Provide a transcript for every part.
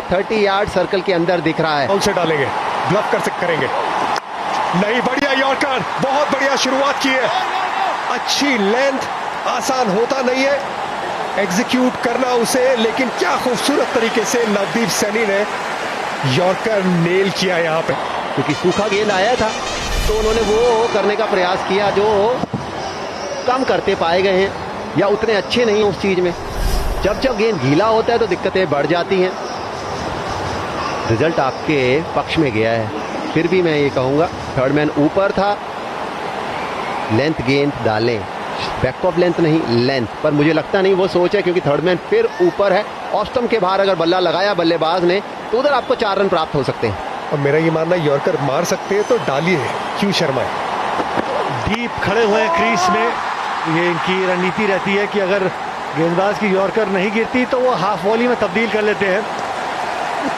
30 yard circle के अंदर दिख रहा है। कौन से डालेंगे, ब्लफ करेंगे? नहीं, बढ़िया यॉर्कर, बहुत बढ़िया शुरुआत की है। अच्छी लेंथ, आसान होता नहीं है एग्जीक्यूट करना उसे, लेकिन क्या खूबसूरत तरीके से नवदीप सैनी ने यॉर्कर नेल किया यहाँ पे। क्योंकि सूखा गेंद आया था तो उन्होंने वो करने का प्रयास किया जो कम करते पाए गए हैं या उतने अच्छे नहीं उस चीज में। जब जब गेंद गीला होता है तो दिक्कतें बढ़ जाती हैं। रिजल्ट आपके पक्ष में गया है, फिर भी मैं ये कहूंगा थर्ड मैन ऊपर था। लेंथ गेंद डालें, बैक ऑफ लेंथ नहीं, लेंथ पर मुझे लगता नहीं वो सोच है, क्योंकि थर्ड मैन फिर ऊपर है। ऑफ स्टंप के बाहर अगर बल्ला लगाया बल्लेबाज ने तो उधर आपको 4 रन प्राप्त हो सकते हैं। और मेरा ये मानना है यॉर्कर मार सकते हैं तो डालिए, क्यों शर्माए। डीप खड़े हुए हैं क्रीज में, ये इनकी रणनीति रहती है कि अगर गेंदबाज की यॉर्कर नहीं गिरती तो वो हाफ वॉली में तब्दील कर लेते हैं।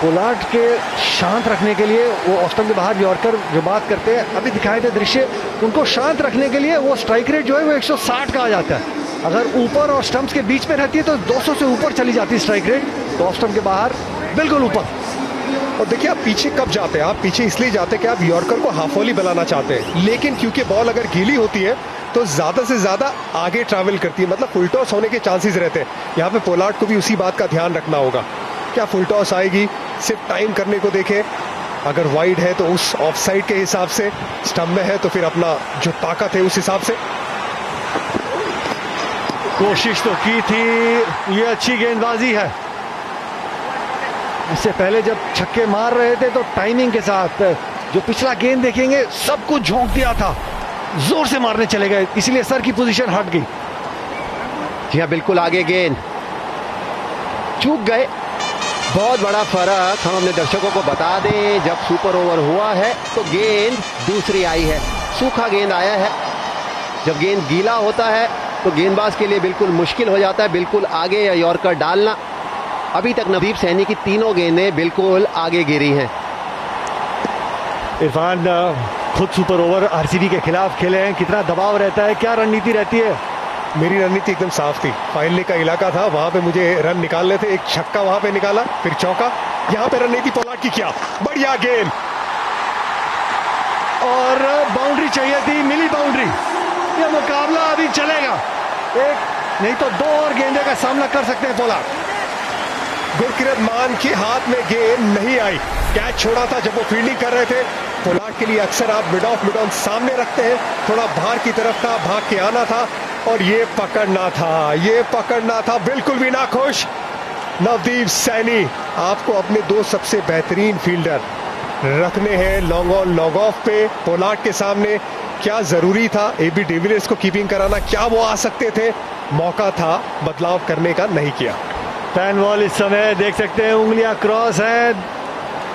पोलार्ड के शांत रखने के लिए वो ऑफ स्टंप के बाहर यॉर्कर जो बात करते हैं, अभी दिखाए थे दृश्य, उनको शांत रखने के लिए वो स्ट्राइक रेट जो है वो 160 का आ जाता है। अगर ऊपर और स्टंप्स के बीच में रहती है तो 200 से ऊपर चली जाती है स्ट्राइक रेट, तो ऑफ स्टंप के बाहर बिल्कुल ऊपर। और देखिए आप पीछे कब जाते हैं, आप पीछे इसलिए जाते हैं कि आप यॉर्कर को हाफ वॉली बनाना चाहते हैं, लेकिन क्योंकि बॉल अगर गीली होती है तो ज्यादा से ज्यादा आगे ट्रैवल करती है, मतलब फुल टॉस होने के चांसेस रहते हैं। यहाँ पे पोलार्ड को भी उसी बात का ध्यान रखना होगा। क्या फुल टॉस आएगी, सिर्फ टाइम करने को देखें, अगर वाइड है तो उस ऑफ साइड के हिसाब से, स्टंप में है तो फिर अपना जो ताकत है उस हिसाब से। कोशिश तो की थी, ये अच्छी गेंदबाजी है। इससे पहले जब छक्के मार रहे थे तो टाइमिंग के साथ, जो पिछला गेंद देखेंगे सब कुछ झोंक दिया था, जोर से मारने चले गए, इसलिए सर की पोजीशन हट गई। जी हाँ, बिल्कुल आगे गेंद चूक गए। बहुत बड़ा फर्क हम अपने दर्शकों को बता दें, जब सुपर ओवर हुआ है तो गेंद दूसरी आई है, सूखा गेंद आया है। जब गेंद गीला होता है तो गेंदबाज के लिए बिल्कुल मुश्किल हो जाता है बिल्कुल आगे या यॉर्कर डालना। अभी तक नवदीप सैनी की तीनों गेंदें बिल्कुल आगे गिरी हैं। इरफान खुद सुपर ओवर आरसीबी के खिलाफ खेले हैं, कितना दबाव रहता है, क्या रणनीति रहती है? मेरी रणनीति एकदम साफ थी, फाइनल का इलाका था, वहां पे मुझे रन निकालने थे। एक छक्का वहां पे निकाला, फिर चौका। यहाँ पे रणनीति पोलार्ड की क्या बढ़िया गेंद, और बाउंड्री चाहिए थी, मिली बाउंड्री। ये मुकाबला अभी चलेगा, एक नहीं तो 2 और गेंदे का सामना कर सकते हैं पोलार्ड। गुरकीरत मान के हाथ में गेंद नहीं आई, कैच छोड़ा था जब वो फील्डिंग कर रहे थे। पोलार्ड के लिए अक्सर आप मिड ऑन सामने रखते हैं, थोड़ा बाहर की तरफ था, भाग के आना था और ये पकड़ना था, बिल्कुल भी ना खुश। नवदीप सैनी, आपको अपने 2 सबसे बेहतरीन फील्डर रखने हैं लॉन्ग ऑन लॉन्ग ऑफ पे। पोलार्ड के सामने क्या जरूरी था एबी डिविलियर्स को कीपिंग कराना, क्या वो आ सकते थे? मौका था, बदलाव करने का नहीं किया। फैन वॉल इस समय देख सकते हैं, उंगलियां क्रॉस हैं,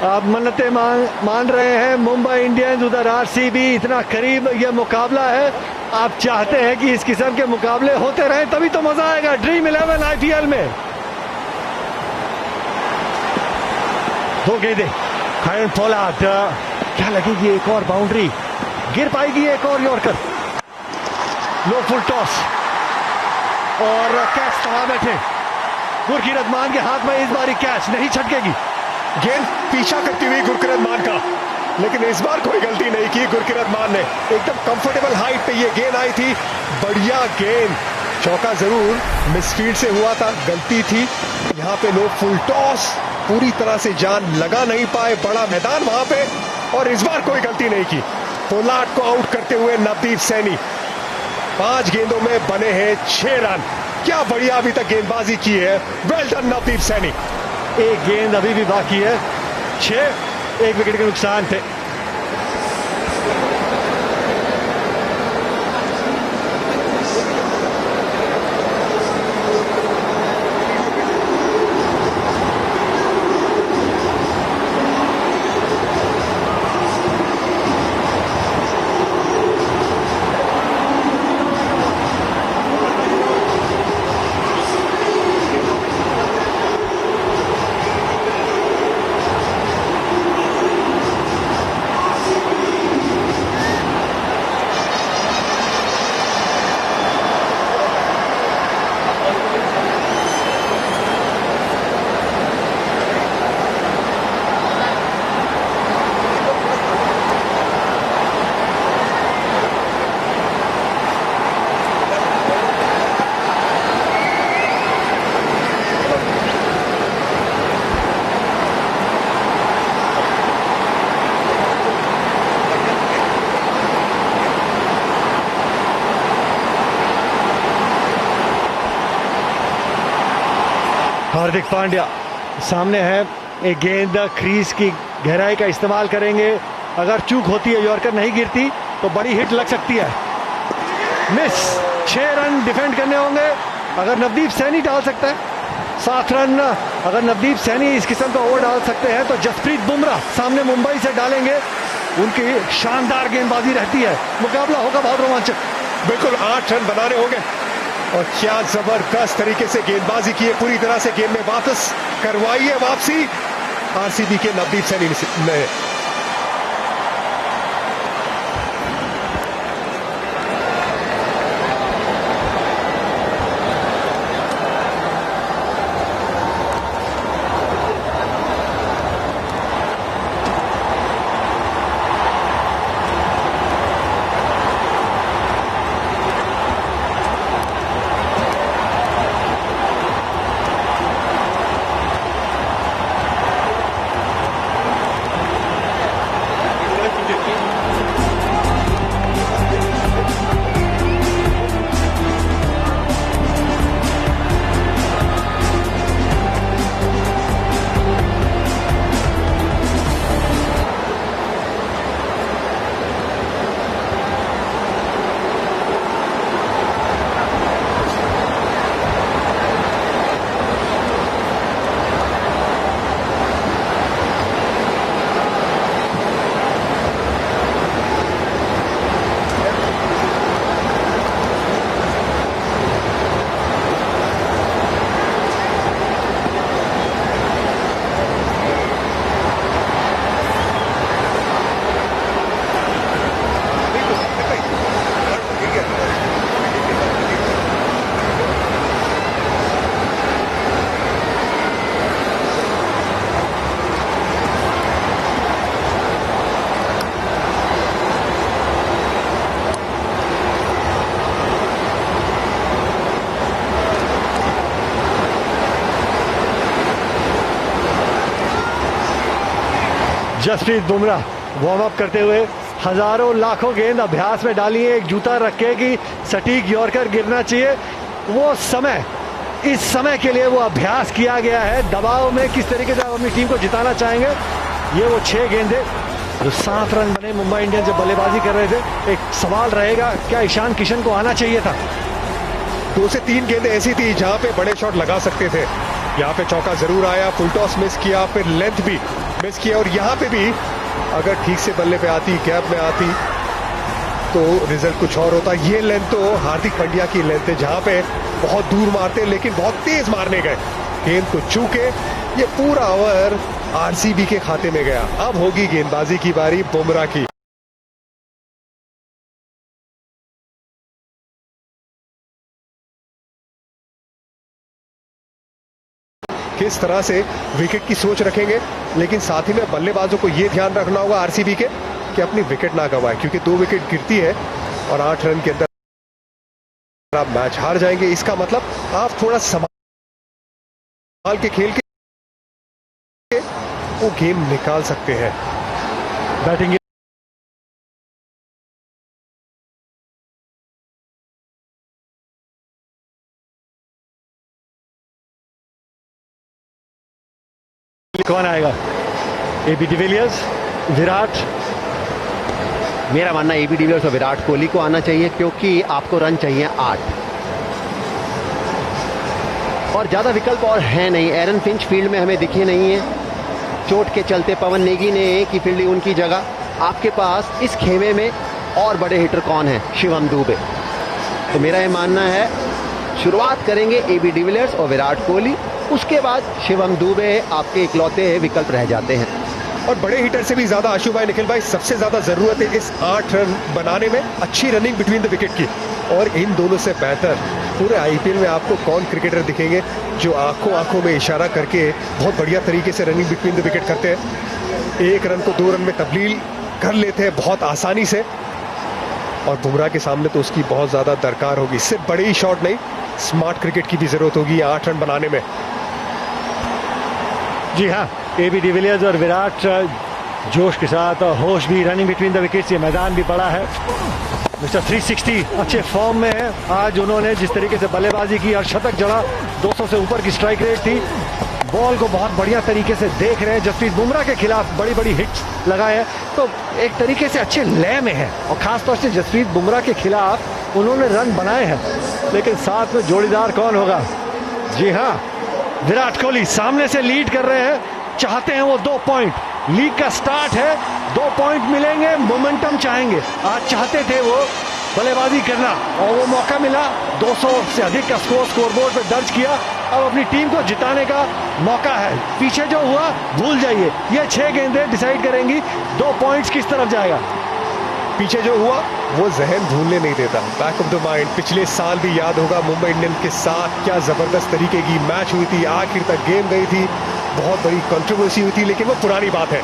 आप मन्नतें मान रहे हैं। मुंबई इंडियंस, उधर आरसीबी, इतना करीब यह मुकाबला है। आप चाहते हैं कि इस किस्म के मुकाबले होते रहें, तभी तो मजा आएगा ड्रीम 11 आईपीएल में। 2 गेंदें, खायरन पोलार्ड, क्या लगेगी एक और बाउंड्री, गिर पाएगी एक और यॉर्कर। लो फुल टॉस और कैच थमा बैठे। गुरकीरत मान के हाथ में इस बारी कैच नहीं छटकेगी। गेंद पीछा करती हुई गुरकीरत मान का, लेकिन इस बार कोई गलती नहीं की गुरकीरत मान ने, एकदम कंफर्टेबल हाइट पे ये गेंद आई थी, बढ़िया गेंद। चौका जरूर मिसफील्ड से हुआ था, गलती थी। यहाँ पे लोग फुल टॉस, पूरी तरह से जान लगा नहीं पाए, बड़ा मैदान वहां पे, और इस बार कोई गलती नहीं की। पोलार्ड को आउट करते हुए नवदीप सैनी 5 गेंदों में बने हैं 6 रन। क्या बढ़िया अभी तक गेंदबाजी की है, वेल डन नवदीप सैनी। एक गेंद अभी भी बाकी है, 6, 1 विकेट के नुकसान थे। हार्दिक पांड्या सामने है, एक गेंद क्रीज की गहराई का इस्तेमाल करेंगे। अगर चूक होती है, यॉर्कर नहीं गिरती तो बड़ी हिट लग सकती है। मिस, 6 रन डिफेंड करने होंगे। अगर नवदीप सैनी डाल सकता है 7 रन, अगर नवदीप सैनी इस किस्म का ओवर डाल सकते हैं तो जसप्रीत बुमराह सामने मुंबई से डालेंगे। उनकी शानदार गेंदबाजी रहती है, मुकाबला होगा बहुत रोमांचक। बिल्कुल 8 रन बनाने होंगे और क्या जबरदस्त तरीके से गेंदबाजी की है, पूरी तरह से गेम में वापस करवाई है वापसी आरसीबी के नवदीप सैनी ने। जसप्रीत बुमराह वार्म अप करते हुए हजारों लाखों गेंद अभ्यास में डाली है, एक जूता रखे कि सटीक यॉर्कर गिरना चाहिए। वो समय, इस समय के लिए वो अभ्यास किया गया है। दबाव में किस तरीके से आप अपनी टीम को जिताना चाहेंगे। ये वो 6 गेंदे जो 7 रन बने मुंबई इंडियंस जब बल्लेबाजी कर रहे थे। एक सवाल रहेगा, क्या ईशान किशन को आना चाहिए था? 2 से 3 गेंदें ऐसी थी जहां पे बड़े शॉट लगा सकते थे। यहाँ पे चौका जरूर आया, फुल टॉस मिस किया, फिर लेंथ भी मिस किया और यहाँ पे भी अगर ठीक से बल्ले पे आती, गैप में आती तो रिजल्ट कुछ और होता। ये लेंथ तो हार्दिक पांड्या की लेंथ है जहां पे बहुत दूर मारते लेकिन बहुत तेज मारने गए, गेंद को चूके। ये पूरा ओवर आरसीबी के खाते में गया। अब होगी गेंदबाजी की बारी बुमराह की। किस तरह से विकेट की सोच रखेंगे, लेकिन साथ ही में बल्लेबाजों को यह ध्यान रखना होगा आरसीबी के कि अपनी विकेट ना गंवाए, क्योंकि 2 विकेट गिरती है और 8 रन के अंदर आप मैच हार जाएंगे। इसका मतलब आप थोड़ा संभाल के खेल के वो गेम निकाल सकते हैं। बैटिंग कौन आएगा? AB de Villiers, Virat? मेरा मानना एबी डिविलियर्स और विराट कोहली को आना चाहिए, क्योंकि आपको रन चाहिए 8 और ज्यादा विकल्प और है नहीं। एरन फिंच फील्ड में हमें दिखे नहीं है, चोट के चलते पवन नेगी ने की फील्डिंग उनकी जगह। आपके पास इस खेमे में और बड़े हिटर कौन है? शिवम दुबे। तो मेरा ये मानना है शुरुआत करेंगे एबी डिविलियर्स और विराट कोहली, उसके बाद शिवम दुबे आपके इकलौते विकल्प रह जाते हैं। और बड़े हिटर से भी ज्यादा आशु भाई, निखिल भाई, सबसे ज्यादा जरूरत है इस 8 रन बनाने में अच्छी रनिंग बिटवीन द विकेट की। और इन दोनों से बेहतर पूरे आईपीएल में आपको कौन क्रिकेटर दिखेंगे जो आंखों में इशारा करके बहुत बढ़िया तरीके से रनिंग बिटवीन द विकेट करते हैं, 1 रन को 2 रन में तब्दील कर लेते हैं बहुत आसानी से। और बुमराह के सामने तो उसकी बहुत ज्यादा दरकार होगी। सिर्फ बड़े ही शॉट नहीं, स्मार्ट क्रिकेट की भी जरूरत होगी 8 रन बनाने में। जी हाँ, एबी डिविलियर्स और विराट जोश के साथ और होश भी, रनिंग बिटवीन द विकेट्स, ये मैदान भी बड़ा है। मिस्टर 360 अच्छे फॉर्म में है। आज उन्होंने जिस तरीके से बल्लेबाजी की और शतक जड़ा, 200 से ऊपर की स्ट्राइक रेट थी, बॉल को बहुत बढ़िया तरीके से देख रहे हैं। जसप्रीत बुमराह के खिलाफ बड़ी बड़ी हिट्स लगाए हैं, तो एक तरीके से अच्छे लय में है। और खासतौर से जसप्रीत बुमराह के खिलाफ उन्होंने रन बनाए हैं, लेकिन साथ में जोड़ीदार कौन होगा? जी हाँ, विराट कोहली सामने से लीड कर रहे हैं, चाहते हैं वो 2 पॉइंट। लीग का स्टार्ट है, 2 पॉइंट मिलेंगे, मोमेंटम चाहेंगे। आज चाहते थे वो बल्लेबाजी करना और वो मौका मिला। 200 से अधिक का स्कोरबोर्ड पे दर्ज किया। अब अपनी टीम को जिताने का मौका है। पीछे जो हुआ भूल जाइए, ये 6 गेंदें डिसाइड करेंगी 2 पॉइंट्स किस तरफ जाएगा। पीछे जो हुआ वो जहन भूलने नहीं देता, बैक ऑफ द माइंड। पिछले साल भी याद होगा मुंबई इंडियंस के साथ क्या जबरदस्त तरीके की मैच हुई थी, आखिर तक गेम गई थी, बहुत बड़ी कंट्रोवर्सी हुई थी, लेकिन वो पुरानी बात है।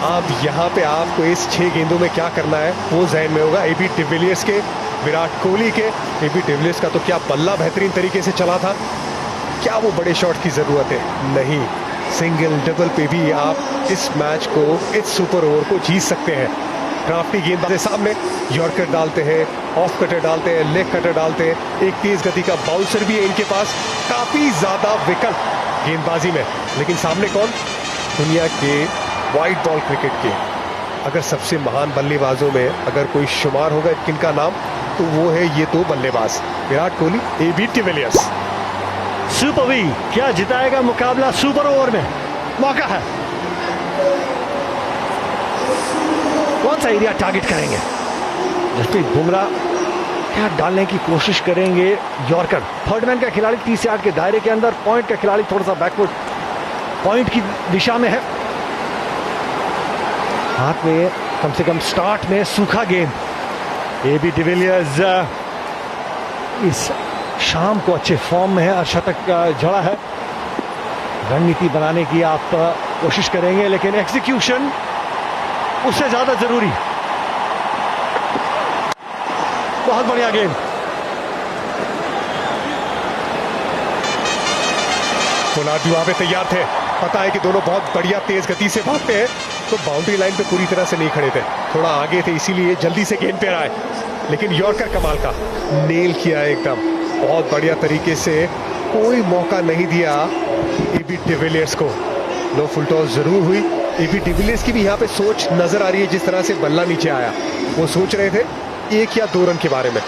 अब यहाँ पे आपको इस 6 गेंदों में क्या करना है वो जहन में होगा। एबी डिविलियर्स के, विराट कोहली के। एबी डिविलियर्स का तो क्या बल्ला बेहतरीन तरीके से चला था, क्या वो बड़े शॉट की जरूरत है? नहीं, सिंगल डबल पे भी आप इस मैच को, इस सुपर ओवर को जीत सकते हैं। ड्राफ्टी गेंदबाज सामने यॉर्कर डालते हैं, ऑफ कटर डालते हैं, लेग कटर डालते हैं, एक तेज गति का बाउंसर भी है इनके पास। काफी ज्यादा विकल्प गेंदबाजी में, लेकिन सामने कौन? दुनिया के वाइट बॉल क्रिकेट के अगर सबसे महान बल्लेबाजों में अगर कोई शुमार होगा किनका नाम, तो वो है ये 2 बल्लेबाज, Virat Kohli, AB de Villiers. Super वी क्या जिताएगा मुकाबला सुपर ओवर में? मौका है, कौन सा एरिया टारगेट करेंगे? जसप्रीत बुमराह क्या डालने की कोशिश करेंगे? यॉर्कर, थर्ड मैन का खिलाड़ी 30 यार्ड के दायरे के अंदर, पॉइंट का खिलाड़ी थोड़ा सा बैकवर्ड पॉइंट की दिशा में है। हाथ में कम से कम स्टार्ट में सूखा गेंद। एबी डिविलियर्स इस शाम को अच्छे फॉर्म में है और शतक जड़ा है। रणनीति बनाने की आप कोशिश करेंगे, लेकिन एग्जीक्यूशन उससे ज्यादा जरूरी। बहुत बढ़िया गेंद। पोलार्ड भी वहां पे तैयार थे, पता है कि दोनों बहुत बढ़िया तेज गति से भागते हैं, तो बाउंड्री लाइन पे पूरी तरह से नहीं खड़े थे, थोड़ा आगे थे, इसीलिए जल्दी से गेंद पे आए। लेकिन यॉर्कर कमाल का नेल किया एकदम, बहुत बढ़िया तरीके से, कोई मौका नहीं दिया एबी डिविलियर्स को। नो फुल टॉस जरूर हुई। एबी डिविलियर्स की भी यहाँ पे सोच नजर आ रही है, जिस तरह से बल्ला नीचे आया, वो सोच रहे थे 1 या 2 रन के बारे में।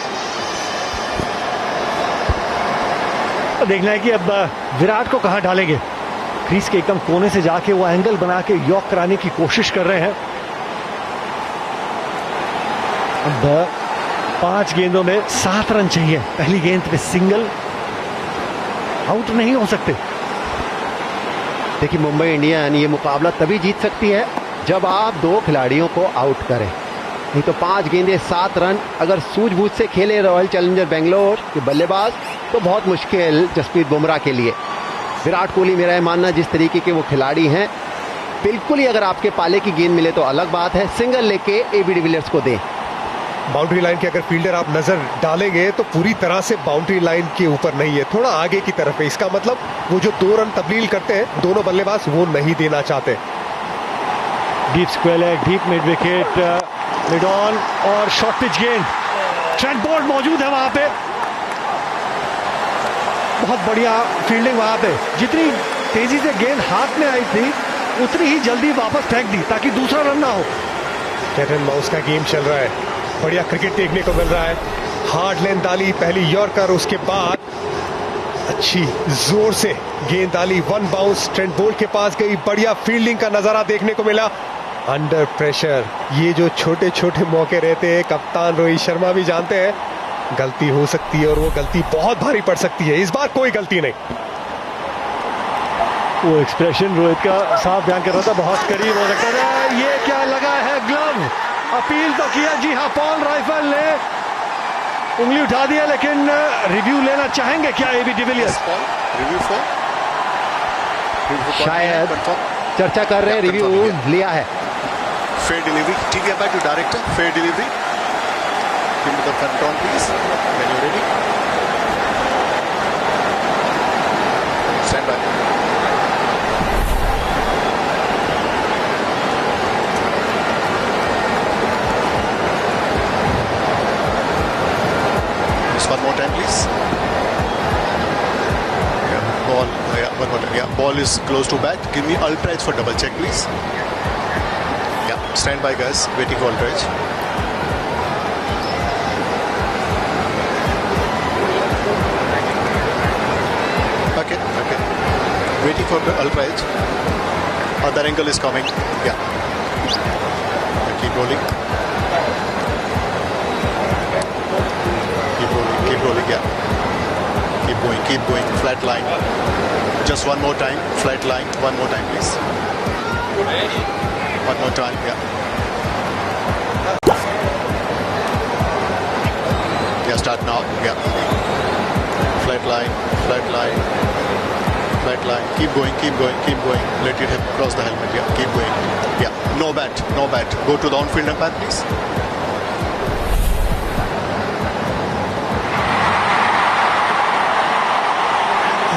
देखना है कि अब विराट को कहां डालेंगे। क्रीज के एकदम कोने से जाके वो एंगल बना के यॉक कराने की कोशिश कर रहे हैं। अब 5 गेंदों में 7 रन चाहिए। पहली गेंद पे सिंगल, आउट नहीं हो सकते। देखिए, मुंबई इंडियन ये मुकाबला तभी जीत सकती है जब आप 2 खिलाड़ियों को आउट करें, नहीं तो 5 गेंदें 7 रन अगर सूझबूझ से खेले रॉयल चैलेंजर बेंगलोर के बल्लेबाज, तो बहुत मुश्किल जसप्रीत बुमराह के लिए। विराट कोहली, मेरा मानना, जिस तरीके के वो खिलाड़ी हैं, बिल्कुल ही अगर आपके पाले की गेंद मिले तो अलग बात है, सिंगल लेके एबी डिविलियर्स को दें। बाउंड्री लाइन के अगर फील्डर आप नजर डालेंगे तो पूरी तरह से बाउंड्री लाइन के ऊपर नहीं है, थोड़ा आगे की तरफ है। इसका मतलब वो जो 2 रन तब्दील करते हैं दोनों बल्लेबाज, वो नहीं देना चाहते। Deep square, deep mid wicket, mid on और शॉर्ट पिच गेंद। ट्रेंट बोल्ट मौजूद है वहां पे, बहुत बढ़िया फील्डिंग वहां पे। जितनी तेजी से गेंद हाथ में आई थी उतनी ही जल्दी वापस फेंक दी ताकि दूसरा रन ना हो। कैट एंड माउस का गेम चल रहा है, बढ़िया क्रिकेट देखने को मिल रहा है। हार्ड लेंथ डाली, पहली यॉर्कर, उसके बाद अच्छी जोर से गेंद डाली, 1 बाउंस ट्रेंट बोल्ट के पास गई। बढ़िया फील्डिंग का नजारा देखने को मिला। अंडर प्रेशर ये जो छोटे छोटे मौके रहते हैं, कप्तान रोहित शर्मा भी जानते हैं गलती हो सकती है और वो गलती बहुत भारी पड़ सकती है। इस बार कोई गलती नहीं। वो एक्सप्रेशन रोहित का साफ बयान कर रहा था, बहुत करीब हो सकता था। ये क्या लगा है ग्लव, अपील तो किया, जी हाँ, पॉल राइफल ने उंगली उठा दिया, लेकिन रिव्यू लेना चाहेंगे क्या एबी डिविलियर्स? शायद चर्चा कर रहे हैं, रिव्यू लिया है। Fair delivery. TV umpire to director. Fair delivery. Give me the front on, please. When you're ready. Stand by. Ball is close to bat. Give me Altrage for double check, please. Yeah, stand by, guys. Waiting for Altrage. Okay. Waiting for the Altrage. Other angle is coming. Yeah. Keep rolling. Keep rolling, yeah. Keep going. Flat line. Just one more time. Flat line. One more time, please. One more time, yeah. Yeah, start now. Yeah. Flat line. Keep going. Let it cross the helmet. Yeah, keep going. Yeah, no bat. Go to the on-field umpire, please.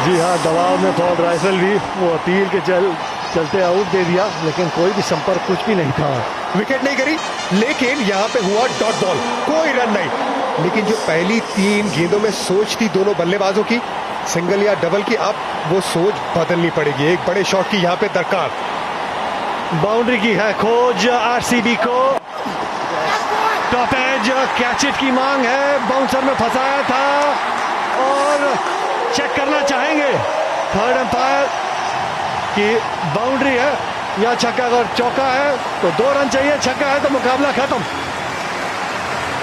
जी हाँ, दबाव में Paul rifle भी वो appeal के चलते out दे दिया, लेकिन कोई भी संपर्क कुछ भी नहीं था। विकेट नहीं गिरी, लेकिन यहाँ पे हुआ डॉट बॉल, कोई रन नहीं। लेकिन जो पहली 3 गेंदों में सोच थी दोनों बल्लेबाजों की, सिंगल या डबल की, अब वो सोच बदलनी पड़ेगी। एक बड़े शॉट की यहाँ पे दरकार। बाउंड्री की है खोज आरसीबी को। टॉप एज कैच इट की मांग है, बाउंसर में फंसाया था और चेक करना चाहेंगे थर्ड अंपायर की बाउंड्री है या छक्का। अगर चौका है तो 2 रन चाहिए, छक्का है तो मुकाबला खत्म।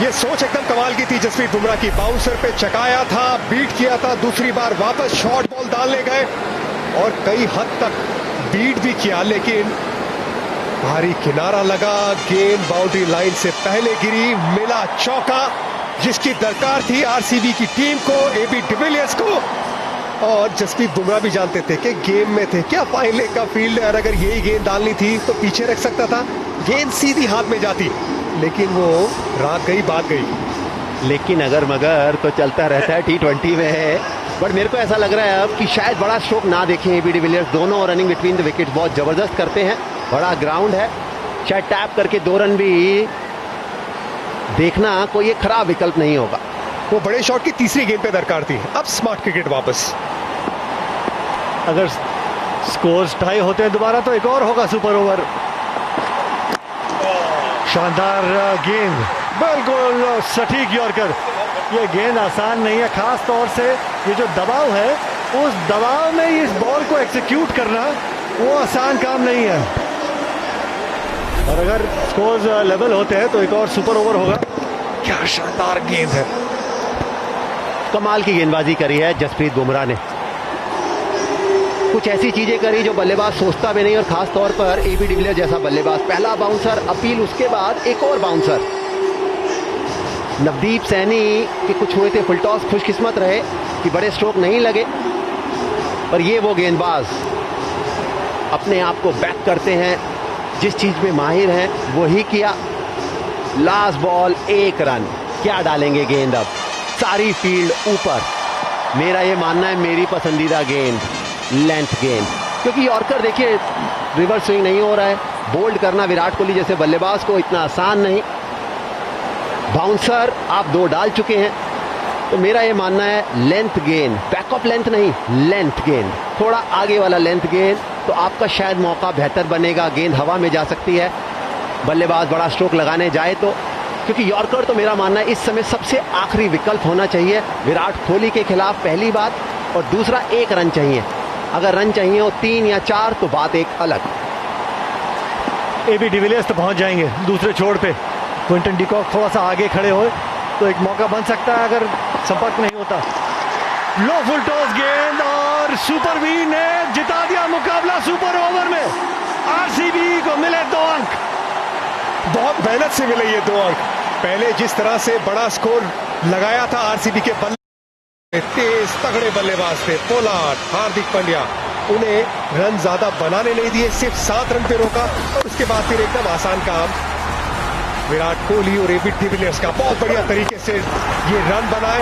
ये सोच एकदम कमाल की थी जसप्रीत बुमराह की। बाउंसर पे चकाया था, बीट किया था, दूसरी बार वापस शॉर्ट बॉल डालने गए और कई हद तक बीट भी किया, लेकिन भारी किनारा लगा। गेंद बाउंड्री लाइन से पहले गिरी, मिला चौका जिसकी दरकार थी आरसीबी की टीम को, एबी डिविलियर्स को। और जसप्रीत बुमराह भी जानते थे कि गेम में थे, क्या फाइन लेग का फील्डर अगर यही गेंद डालनी थी तो पीछे रख सकता था, गेंद सीधी हाथ में जाती, लेकिन वो रात गई बात गई। लेकिन अगर मगर तो चलता रहता है T20 में है। बट मेरे को ऐसा लग रहा है अब कि शायद बड़ा स्ट्रोक ना देखें एबी डिविलियर्स। दोनों रनिंग बिटवीन द विकेट बहुत जबरदस्त करते हैं, बड़ा ग्राउंड है, शायद टैप करके 2 रन भी देखना कोई एक खराब विकल्प नहीं होगा। वो बड़े शॉट की तीसरी गेंद पे दरकार थी। अब स्मार्ट क्रिकेट वापस। अगर स्कोर्स टाई होते हैं दोबारा तो एक और होगा सुपर ओवर। शानदार गेंद, बिल्कुल सटीक यॉर्कर। ये गेंद आसान नहीं है, खास तौर से ये जो दबाव है, उस दबाव में इस बॉल को एग्जीक्यूट करना वो आसान काम नहीं है। और अगर स्कोर्स लेवल होते हैं तो एक और सुपर ओवर होगा। क्या शानदार गेंद है, कमाल की गेंदबाजी करी है जसप्रीत बुमराह ने। कुछ ऐसी चीजें करी जो बल्लेबाज सोचता भी नहीं, और खास तौर पर एबी डिविलियर्स जैसा बल्लेबाज। पहला बाउंसर, अपील, उसके बाद एक और बाउंसर। नवदीप सैनी के कुछ हुए थे फुल टॉस, खुशकिस्मत रहे कि बड़े स्ट्रोक नहीं लगे, पर ये वो गेंदबाज अपने आप को बैक करते हैं, जिस चीज में माहिर हैं वही किया। लास्ट बॉल 1 रन, क्या डालेंगे गेंद अब, सारी फील्ड ऊपर। मेरा ये मानना है, मेरी पसंदीदा गेंद लेंथ गेंद, क्योंकि यॉर्कर देखिए रिवर्स स्विंग नहीं हो रहा है। बोल्ड करना विराट कोहली जैसे बल्लेबाज को इतना आसान नहीं। बाउंसर आप 2 डाल चुके हैं, तो मेरा ये मानना है लेंथ गेंद, बैकअप लेंथ नहीं, लेंथ गेंद, थोड़ा आगे वाला लेंथ गेंद, तो आपका शायद मौका बेहतर बनेगा। गेंद हवा में जा सकती है, बल्लेबाज बड़ा स्ट्रोक लगाने जाए तो, क्योंकि यॉर्कर तो मेरा मानना है इस समय सबसे आखिरी विकल्प होना चाहिए विराट कोहली के खिलाफ, पहली बात। और दूसरा, 1 रन चाहिए। अगर रन चाहिए हो 3 या 4 तो बात एक अलग। एबी डिविलियर्स तो पहुंच जाएंगे दूसरे छोर पे। क्विंटन डिकॉक थोड़ा सा आगे खड़े हो तो एक मौका बन सकता है अगर संपर्क नहीं होता। लो फुल टॉस गेंद और सुपर वी ने जिता दिया मुकाबला सुपर ओवर में। आरसीबी को मिले 2 अंक। बहुत मेहनत से मिले ये 2 अंक। पहले जिस तरह से बड़ा स्कोर लगाया था आरसीबी के बल्ले, तेज तगड़े बल्लेबाज थे पोलार्ड, हार्दिक पांड्या, उन्हें रन ज्यादा बनाने नहीं दिए, सिर्फ 7 रन पे रोका। और उसके बाद फिर एकदम आसान काम विराट कोहली और एबी डिविलियर्स का, बहुत बढ़िया तरीके से ये रन बनाए।